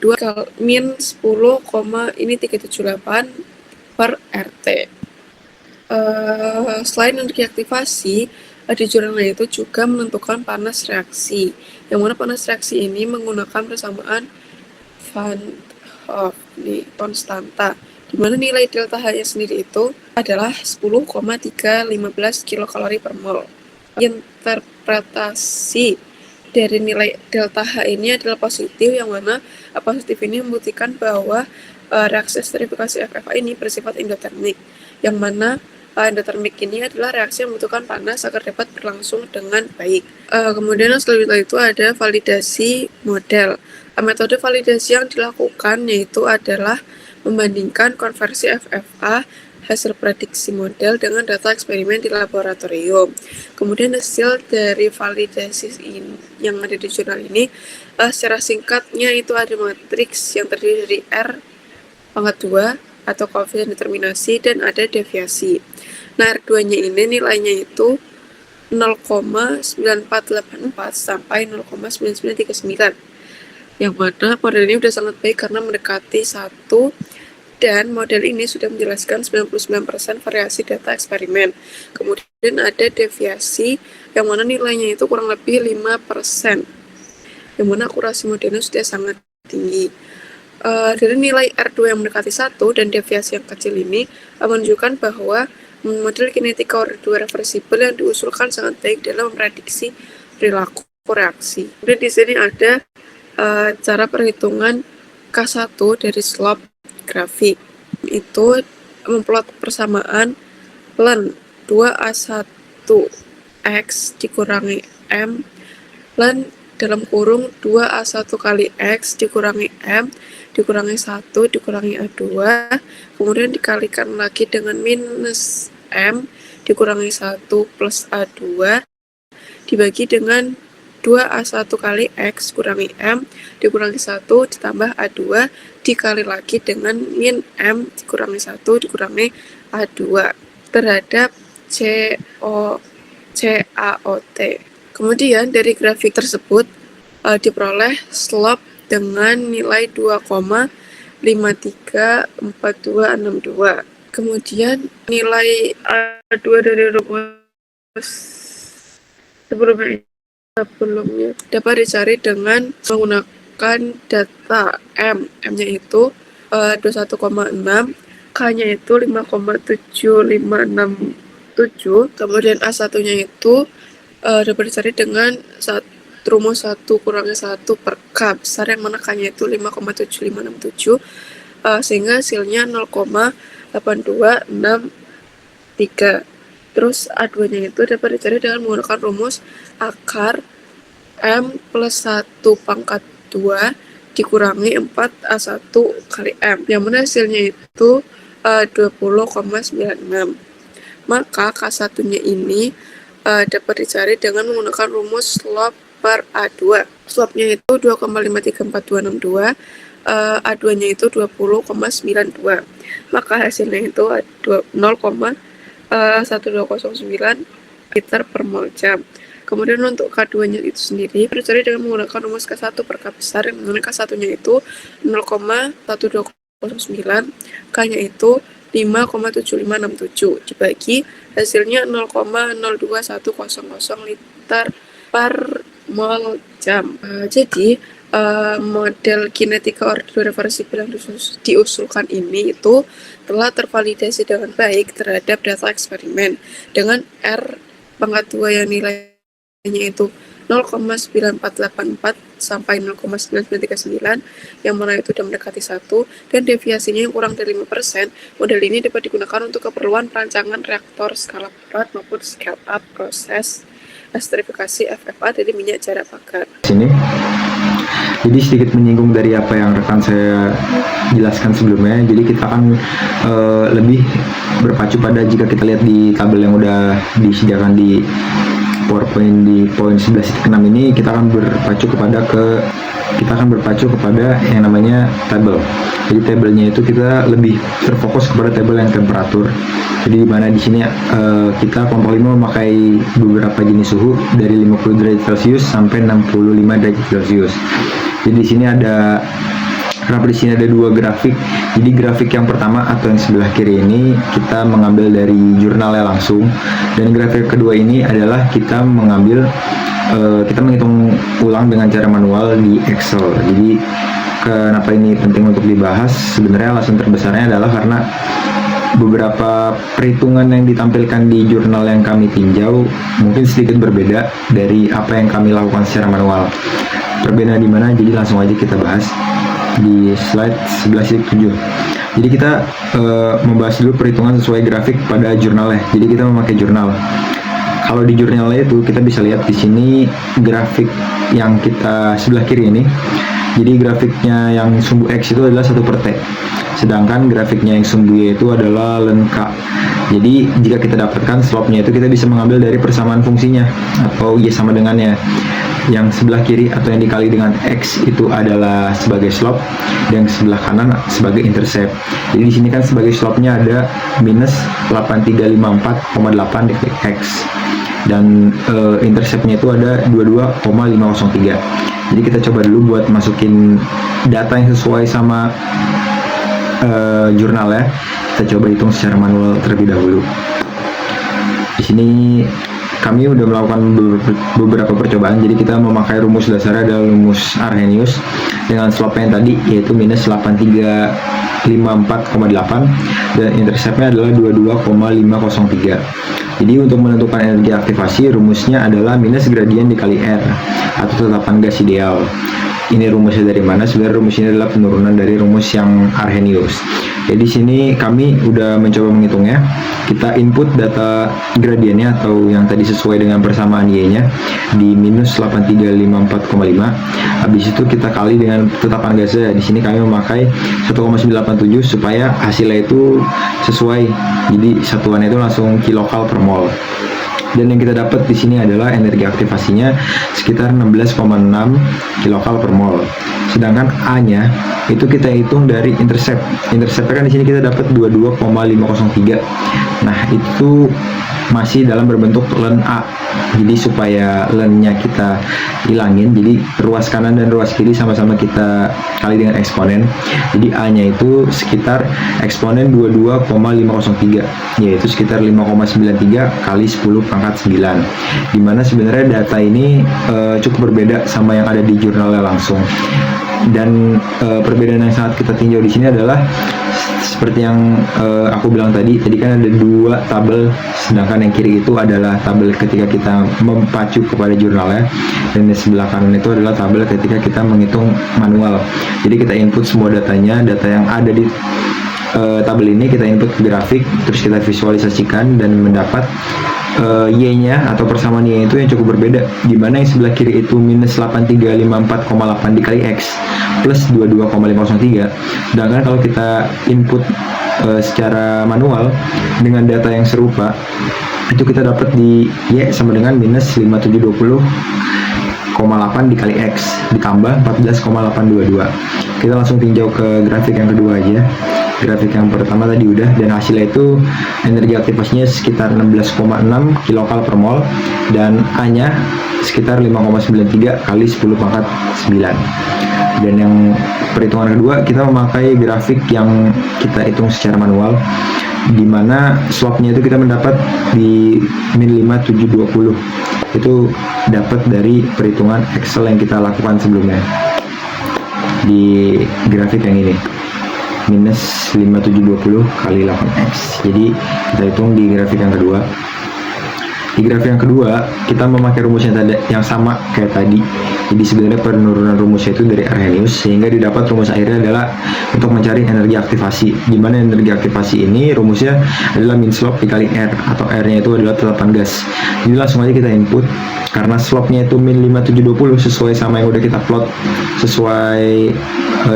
2 min 10, ini 378 per RT. Selain energi aktivasi, di jurnal itu juga menentukan panas reaksi, yang mana panas reaksi ini menggunakan persamaan Van Hoff di konstanta, di mana nilai delta H-nya sendiri itu adalah 10,315 kilokalori per mol. Interpretasi dari nilai delta H ini adalah positif, yang mana positif ini membuktikan bahwa reaksi esterifikasi FFA ini bersifat endotermik, yang mana endotermik ini adalah reaksi yang membutuhkan panas agar dapat berlangsung dengan baik. Kemudian selanjutnya itu ada validasi model. Metode validasi yang dilakukan yaitu adalah membandingkan konversi FFA hasil prediksi model dengan data eksperimen di laboratorium. Kemudian hasil dari validasi yang ada di jurnal ini, secara singkatnya itu ada matriks yang terdiri dari R pangkat 2 atau koefisien determinasi, dan ada deviasi. Nah, R2-nya ini nilainya itu 0,9484 sampai 0,9939. Yang mana model ini sudah sangat baik karena mendekati 1, dan model ini sudah menjelaskan 99% variasi data eksperimen. Kemudian ada deviasi yang mana nilainya itu kurang lebih 5%, yang mana akurasi modelnya sudah sangat tinggi. Dari nilai R2 yang mendekati 1 dan deviasi yang kecil ini menunjukkan bahwa model kinetika order 2 reversibel yang diusulkan sangat baik dalam memprediksi perilaku reaksi. Kemudian di sini ada cara perhitungan K1 dari slope grafik. Itu memplot persamaan ln 2A1X dikurangi M ln dalam kurung 2A1 kali X dikurangi M dikurangi 1 dikurangi A2, kemudian dikalikan lagi dengan minus M dikurangi 1 plus A2 dibagi dengan 2A1 kali X kurangi M dikurangi 1 ditambah A2 dikali lagi dengan min M dikurangi 1 dikurangi A2 terhadap CAOT. Kemudian dari grafik tersebut diperoleh slope dengan nilai 2,534262. Kemudian nilai A2 dari rumus sebelumnya dapat dicari dengan menggunakan data M. M-nya itu 21,6, K-nya itu 5,7567, kemudian A1-nya itu dapat dicari dengan rumus 1 kurangi 1 per K besar, yang mana K-nya itu 5,7567, sehingga hasilnya 0,8263. Terus A2-nya itu dapat dicari dengan menggunakan rumus akar M plus 1 pangkat 2 dikurangi 4A1 kali M, yang mana hasilnya itu 20,96. Maka K1-nya ini dapat dicari dengan menggunakan rumus slope per A2. Slope-nya itu 2,534262, A2-nya itu 20,92. Maka hasilnya itu 0,1209 liter per mol jam. Kemudian untuk K2-nya itu sendiri dicari dengan menggunakan rumus K1 per K besar, yang mana K1-nya itu 0,1209, K-nya itu 5,7567 dibagi hasilnya 0,02100 liter per mol jam. Jadi model kinetika order reversibel yang diusulkan ini itu telah tervalidasi dengan baik terhadap data eksperimen dengan R pangkat 2 yang nilainya itu 0,9484 sampai 0,9939, yang mana itu sudah mendekati 1, dan deviasinya yang kurang dari 5%. Model ini dapat digunakan untuk keperluan perancangan reaktor skala berat maupun scale up proses esterifikasi FFA dari minyak jarak bakar. Sini. Jadi sedikit menyinggung dari apa yang rekan saya jelaskan sebelumnya. Jadi kita akan lebih berpacu pada jika kita lihat di tabel yang udah disediakan di PowerPoint di poin 11.6 ini, kita akan berpacu kepada yang namanya tabel. Jadi tabelnya itu kita lebih terfokus kepada tabel yang temperatur. Jadi di mana di sini kita kelompok 5 memakai beberapa jenis suhu dari 50 derajat Celcius sampai 65 derajat Celcius. Jadi di sini ada dua grafik. Jadi grafik yang pertama atau yang sebelah kiri ini kita mengambil dari jurnalnya langsung, dan grafik kedua ini adalah kita menghitung ulang dengan cara manual di Excel. Jadi kenapa ini penting untuk dibahas? Sebenarnya alasan terbesarnya adalah karena beberapa perhitungan yang ditampilkan di jurnal yang kami tinjau mungkin sedikit berbeda dari apa yang kami lakukan secara manual. Perbedaan di mana? Jadi langsung aja kita bahas di slide 11.7. Jadi kita membahas dulu perhitungan sesuai grafik pada jurnalnya. Jadi kita memakai jurnal. Kalau di jurnalnya itu kita bisa lihat di sini grafik yang kita sebelah kiri ini. Jadi grafiknya yang sumbu X itu adalah 1 per T. Sedangkan grafiknya yang sumbu Y itu adalah ln K. Jadi jika kita dapatkan slope-nya itu kita bisa mengambil dari persamaan fungsinya atau Y sama dengannya. Yang sebelah kiri atau yang dikali dengan X itu adalah sebagai slope, dan yang sebelah kanan sebagai intercept. Jadi di sini kan sebagai slope-nya ada minus 8354,8 dikali X. dan interceptnya itu ada 22,503. Jadi kita coba dulu buat masukin data yang sesuai sama jurnal ya. Kita coba hitung secara manual terlebih dahulu. Di sini kami udah melakukan beberapa percobaan. Jadi kita memakai rumus dasarnya adalah rumus Arrhenius dengan slope yang tadi yaitu minus 8354,8 dan interceptnya adalah 22,503. Jadi untuk menentukan energi aktivasi rumusnya adalah minus gradien dikali R atau tetapan gas ideal. Ini rumusnya dari mana? Sebenarnya rumus ini adalah penurunan dari rumus yang Arrhenius. Jadi di sini kami udah mencoba menghitungnya. Kita input data gradiennya atau yang tadi sesuai dengan persamaan Y-nya di minus 8354,5. Habis itu kita kali dengan tetapan gasnya. Di sini kami memakai 1,987 supaya hasilnya itu sesuai. Jadi satuannya itu langsung kilokal per mol. Dan yang kita dapat di sini adalah energi aktivasinya sekitar 16,6 kilokal per mol. Sedangkan A-nya itu kita hitung dari intercept. Interceptnya kan di sini kita dapat 22,503. Nah, itu masih dalam berbentuk ln A. Jadi supaya ln-nya kita hilangin, jadi ruas kanan dan ruas kiri sama-sama kita kali dengan eksponen. Jadi A-nya itu sekitar eksponen 22,503, yaitu sekitar 5,93 kali 10 pangkat 9. Dimana sebenarnya data ini cukup berbeda sama yang ada di jurnalnya langsung. Dan perbedaan yang sangat kita tinjau di sini adalah seperti yang aku bilang tadi kan ada dua tabel, sedangkan yang kiri itu adalah tabel ketika kita mempacu kepada jurnalnya, dan di sebelah kanan itu adalah tabel ketika kita menghitung manual. Jadi kita input semua datanya, data yang ada di tabel ini kita input ke grafik, terus kita visualisasikan dan mendapat Y-nya atau persamaan Y itu yang cukup berbeda, di mana yang sebelah kiri itu minus 8354,8 dikali X plus 22,503. Sedangkan kalau kita input secara manual dengan data yang serupa, itu kita dapat di Y sama dengan minus 5720,8 dikali X ditambah 14,822. Kita langsung tinjau ke grafik yang kedua aja. Grafik yang pertama tadi udah, dan hasilnya itu energi aktivasinya sekitar 16,6 kilokal per mol dan A-nya sekitar 5,93 kali 10 pangkat 9. Dan yang perhitungan kedua kita memakai grafik yang kita hitung secara manual, di mana slope-nya itu kita mendapat di min 5720. Itu dapat dari perhitungan Excel yang kita lakukan sebelumnya di grafik yang ini, minus 5720 kali 8x. Jadi kita hitung di grafik yang kedua. Di grafik yang kedua kita memakai rumus yang sama kayak tadi. Jadi sebenarnya penurunan rumusnya itu dari Arrhenius, sehingga didapat rumus akhirnya adalah untuk mencari energi aktivasi, di mana energi aktivasi ini rumusnya adalah min slope dikali R, atau R-nya itu adalah tetapan gas. Jadi langsung aja kita input, karena slope-nya itu min 5720 sesuai sama yang udah kita plot sesuai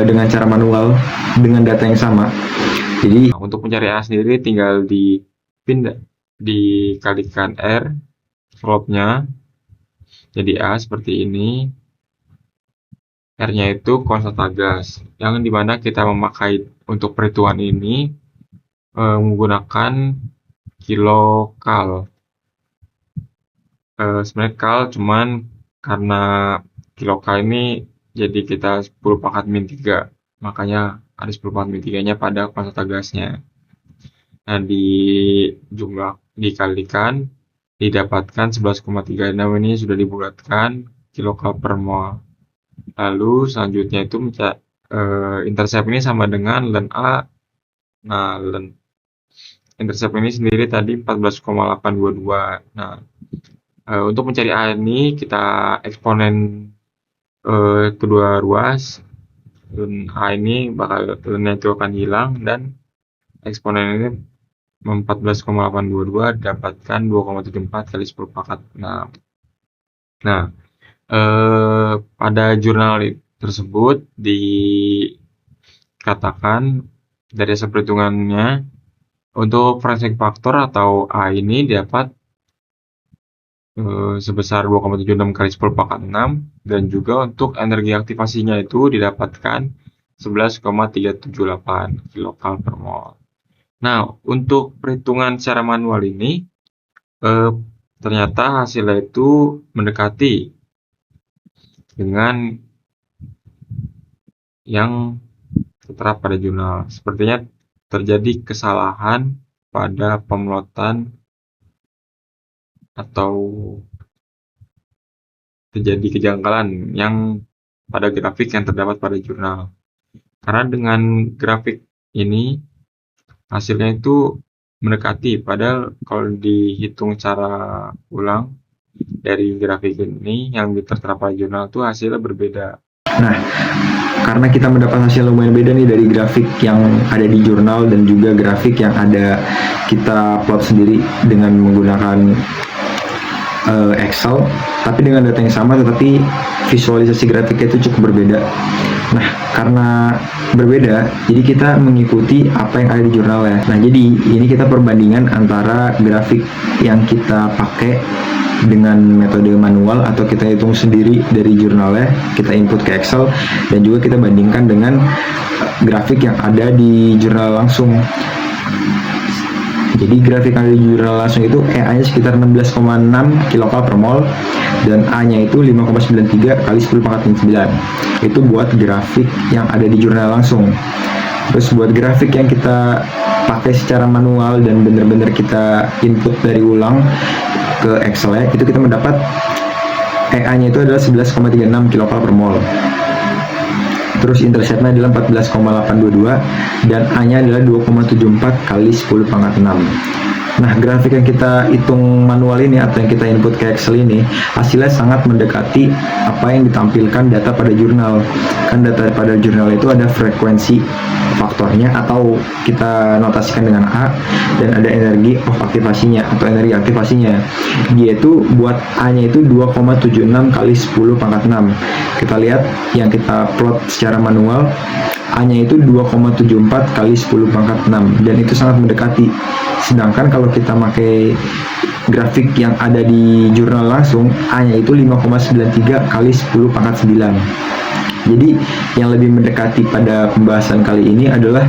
dengan cara manual dengan data yang sama. Jadi untuk mencari A sendiri tinggal dikalikan R slope-nya jadi A seperti ini. R-nya itu konstanta gas, yang dimana kita memakai untuk perhitungan ini menggunakan kilokal. Sebenarnya kal, cuman karena kilokal ini jadi kita 10 pangkat min 3, makanya ada 10 pangkat min 3 nya pada konstanta gasnya. Nah, di jumlah dikalikan didapatkan 11,36. Ini sudah dibulatkan kilokal per mol. Lalu selanjutnya itu intercept ini sama dengan ln A. Nah, ln intercept ini sendiri tadi 14,822. Nah, untuk mencari A ini kita eksponen kedua ruas. Ln A ini ln-nya itu akan hilang, dan eksponen ini 14,822 dapatkan 2,74 kali 10 pangkat 6. Nah, pada jurnal tersebut dikatakan dari hasil perhitungannya untuk Frank faktor atau A ini dapat sebesar 2,76 kali 10 pangkat 6, dan juga untuk energi aktivasinya itu didapatkan 11,378 kilokal per mol. Nah, untuk perhitungan secara manual ini ternyata hasilnya itu mendekati dengan yang tertera pada jurnal. Sepertinya terjadi kesalahan pada pemlotan atau terjadi kejanggalan yang pada grafik yang terdapat pada jurnal. Karena dengan grafik ini hasilnya itu mendekati, padahal kalau dihitung cara ulang dari grafik ini yang tertera pada jurnal itu hasilnya berbeda. Nah, karena kita mendapat hasil lumayan beda nih dari grafik yang ada di jurnal dan juga grafik yang ada kita plot sendiri dengan menggunakan Excel, tapi dengan data yang sama tetapi visualisasi grafiknya itu cukup berbeda. Nah, karena berbeda, jadi kita mengikuti apa yang ada di jurnalnya. Nah, jadi ini kita perbandingan antara grafik yang kita pakai dengan metode manual atau kita hitung sendiri dari jurnalnya, kita input ke Excel, dan juga kita bandingkan dengan grafik yang ada di jurnal langsung. Jadi grafik yang ada di jurnal langsung itu EA-nya sekitar 16,6 kilokal per mol dan A-nya itu 5,93 kali 10 pangkat 9. Itu buat grafik yang ada di jurnal langsung. Terus buat grafik yang kita pakai secara manual dan benar-benar kita input dari ulang ke Excel ya, itu kita mendapat EA-nya itu adalah 11,36 kilokal per mol. Terus interceptnya adalah 14,822 dan A-nya adalah 2,74 kali 10 pangkat 6. Nah, grafik yang kita hitung manual ini atau yang kita input ke Excel ini hasilnya sangat mendekati apa yang ditampilkan data pada jurnal. Kan data pada jurnal itu ada frekuensi faktornya atau kita notasikan dengan A, dan ada energi of aktivasinya atau energi aktivasinya. Dia itu buat A-nya itu 2,76 kali 10 pangkat 6. Kita lihat yang kita plot secara manual, A-nya itu 2,74 kali 10 pangkat 6 dan itu sangat mendekati. Sedangkan kalau kita pakai grafik yang ada di jurnal langsung, A-nya itu 5,93 kali 10 pangkat 9. Jadi yang lebih mendekati pada pembahasan kali ini adalah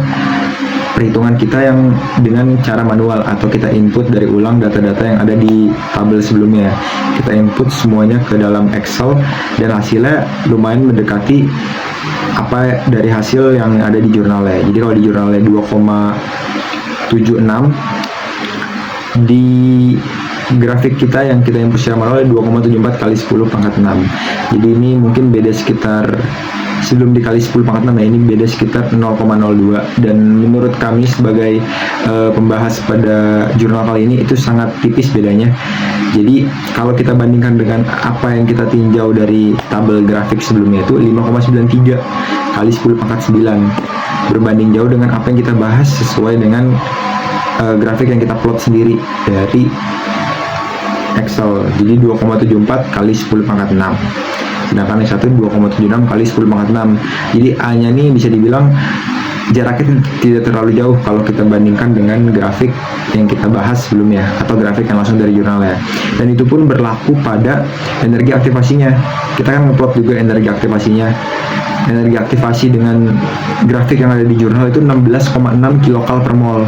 perhitungan kita yang dengan cara manual atau kita input dari ulang data-data yang ada di tabel sebelumnya. Kita input semuanya ke dalam Excel dan hasilnya lumayan mendekati apa dari hasil yang ada di jurnalnya. Jadi kalau di jurnalnya 2,76, di grafik kita yang kita input secara manual 2,74 kali 10 pangkat 6. Jadi ini mungkin beda sekitar, sebelum dikali 10 pangkat 6 ya, ini beda sekitar 0,02 dan menurut kami sebagai pembahas pada jurnal kali ini itu sangat tipis bedanya. Jadi kalau kita bandingkan dengan apa yang kita tinjau dari tabel grafik sebelumnya itu 5,93 kali 10 pangkat 9 berbanding jauh dengan apa yang kita bahas sesuai dengan grafik yang kita plot sendiri dari Excel. Jadi 2,74 kali 10 pangkat 6. Sedangkan yang satu 2,76 kali 10 pangkat 6. Jadi A-nya ini bisa dibilang jaraknya tidak terlalu jauh kalau kita bandingkan dengan grafik yang kita bahas sebelumnya atau grafik yang langsung dari jurnalnya. Dan itu pun berlaku pada energi aktivasinya. Kita kan ngeplot juga energi aktivasinya. Energi aktivasi dengan grafik yang ada di jurnal itu 16,6 kilokal per mol.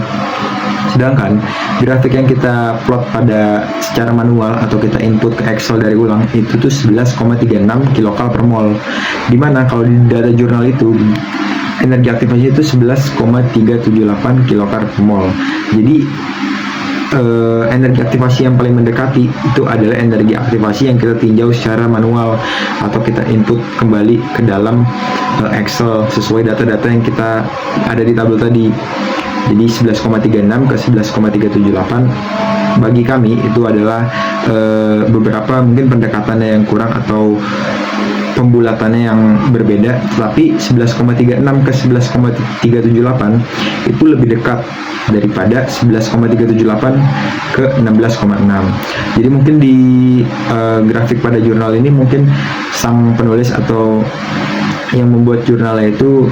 Sedangkan grafik yang kita plot pada secara manual atau kita input ke Excel dari ulang itu tuh 11,36 kilokal per mol. Dimana kalau di data jurnal itu energi aktivasi itu 11,378 kilokal per mol. Jadi energi aktivasi yang paling mendekati itu adalah energi aktivasi yang kita tinjau secara manual atau kita input kembali ke dalam Excel sesuai data-data yang kita ada di tabel tadi. Jadi 11,36 ke 11,378 bagi kami itu adalah beberapa mungkin pendekatannya yang kurang atau pembulatannya yang berbeda, tapi 11,36 ke 11,378 itu lebih dekat daripada 11,378 ke 16,6. Jadi mungkin di grafik pada jurnal ini mungkin sang penulis atau yang membuat jurnalnya itu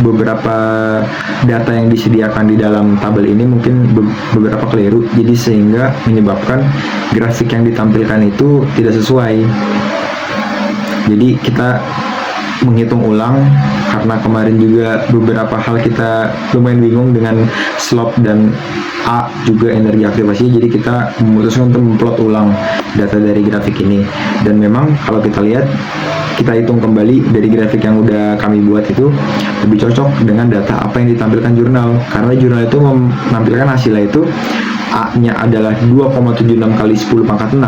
beberapa data yang disediakan di dalam tabel ini mungkin beberapa keliru, jadi sehingga menyebabkan grafik yang ditampilkan itu tidak sesuai. Jadi kita menghitung ulang, karena kemarin juga beberapa hal kita lumayan bingung dengan slope dan A juga energi aktivasi, jadi kita memutuskan untuk memplot ulang data dari grafik ini. Dan memang kalau kita lihat, kita hitung kembali dari grafik yang udah kami buat itu lebih cocok dengan data apa yang ditampilkan jurnal, karena jurnal itu menampilkan hasilnya itu A-nya adalah 2,76 kali 10 pangkat 6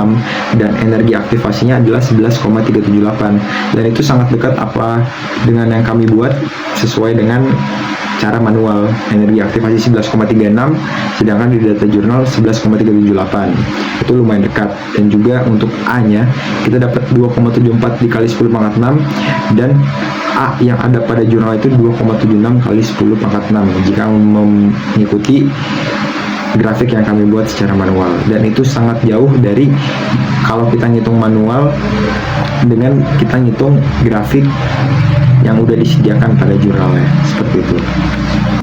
dan energi aktivasinya adalah 11,378, dan itu sangat dekat apa dengan yang kami buat sesuai dengan cara manual. Energi aktivasi 11,36 sedangkan di data jurnal 11,378, itu lumayan dekat. Dan juga untuk A-nya kita dapat 2,74 dikali 10 pangkat 6 dan A yang ada pada jurnal itu 2,76 kali 10 pangkat 6 jika mengikuti grafik yang kami buat secara manual. Dan itu sangat jauh dari kalau kita ngitung manual dengan kita ngitung grafik yang udah disediakan pada jurnalnya, seperti itu.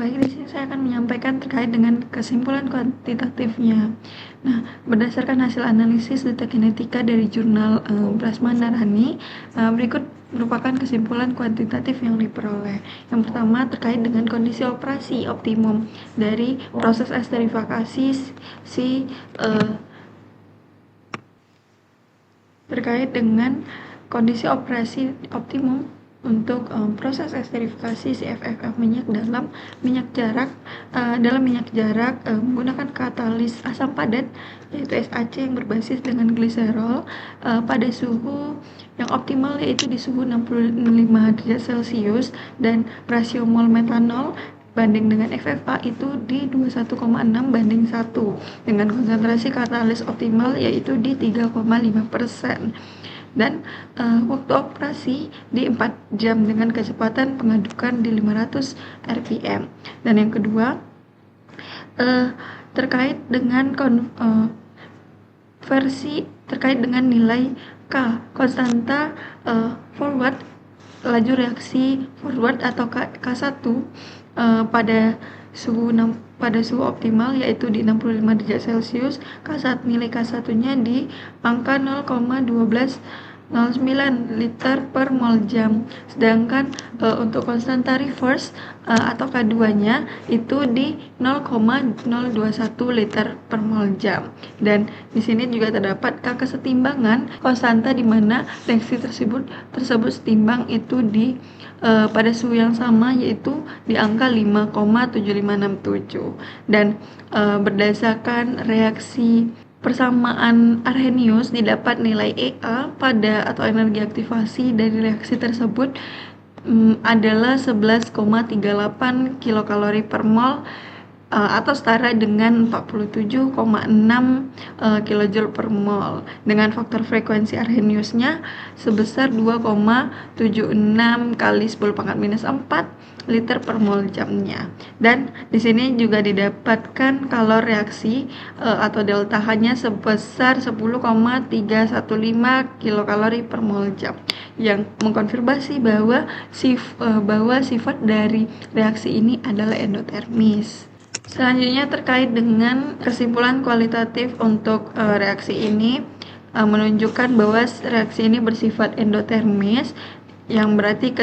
Baik, di sini saya akan menyampaikan terkait dengan kesimpulan kuantitatifnya. Nah, berdasarkan hasil analisis data kinetika dari jurnal Brasman Narhani, berikut merupakan kesimpulan kuantitatif yang diperoleh. Yang pertama terkait dengan kondisi operasi optimum dari proses esterifikasi terkait dengan kondisi operasi optimum untuk proses esterifikasi CFFF minyak dalam minyak jarak menggunakan katalis asam padat yaitu SAC yang berbasis dengan gliserol pada suhu yang optimal yaitu di suhu 65 derajat Celcius dan rasio mol metanol banding dengan FFA itu di 21,6 banding 1 dengan konsentrasi katalis optimal yaitu di 3,5%. Dan waktu operasi di 4 jam dengan kecepatan pengadukan di 500 rpm. Dan yang kedua terkait dengan versi terkait dengan nilai K konstanta forward, laju reaksi forward atau K1 pada suhu optimal yaitu di 65 derajat Celcius. Nilai K1 nya di angka 0,1209 liter per mol jam, sedangkan untuk konstanta reverse atau K2 nya itu di 0,021 liter per mol jam. Dan di sini juga terdapat K kesetimbangan konstanta di mana reaksi tersebut setimbang itu di pada suhu yang sama yaitu di angka 5,7567. Dan berdasarkan reaksi persamaan Arrhenius didapat nilai EA pada atau energi aktivasi dari reaksi tersebut adalah 11,38 kilokalori per mol atau setara dengan 47,6 kilojoule per mol, dengan faktor frekuensi Arrheniusnya sebesar 2,76 kali 10 pangkat minus 4 liter per mol jamnya. Dan di sini juga didapatkan kalor reaksi atau delta H-nya sebesar 10,315 kilokalori per mol jam, yang mengkonfirmasi bahwa sifat dari reaksi ini adalah endotermis. Selanjutnya terkait dengan kesimpulan kualitatif untuk reaksi ini menunjukkan bahwa reaksi ini bersifat endotermis, yang berarti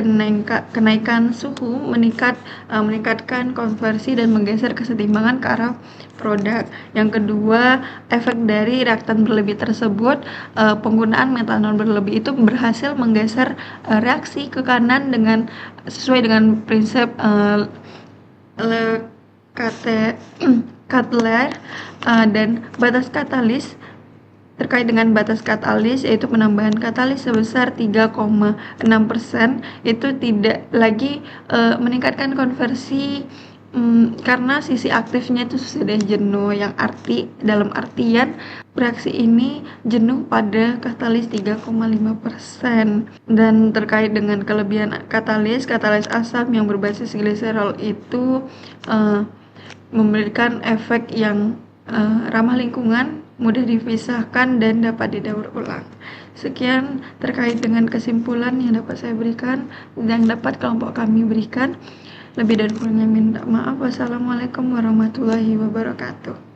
kenaikan suhu meningkatkan konversi dan menggeser kesetimbangan ke arah produk. Yang kedua, efek dari reaktan berlebih tersebut, penggunaan metanol berlebih itu berhasil menggeser reaksi ke kanan dengan sesuai dengan prinsip Cutler dan batas katalis. Terkait dengan batas katalis yaitu penambahan katalis sebesar 3,6% itu tidak lagi meningkatkan konversi karena sisi aktifnya itu sudah jenuh, yang dalam artian reaksi ini jenuh pada katalis 3,5%. Dan terkait dengan kelebihan katalis asam yang berbasis gliserol itu memberikan efek yang ramah lingkungan, mudah dipisahkan dan dapat didaur ulang. Sekian terkait dengan kesimpulan yang dapat saya berikan dan dapat kelompok kami berikan. Lebih dan kurangnya minta maaf. Wassalamualaikum warahmatullahi wabarakatuh.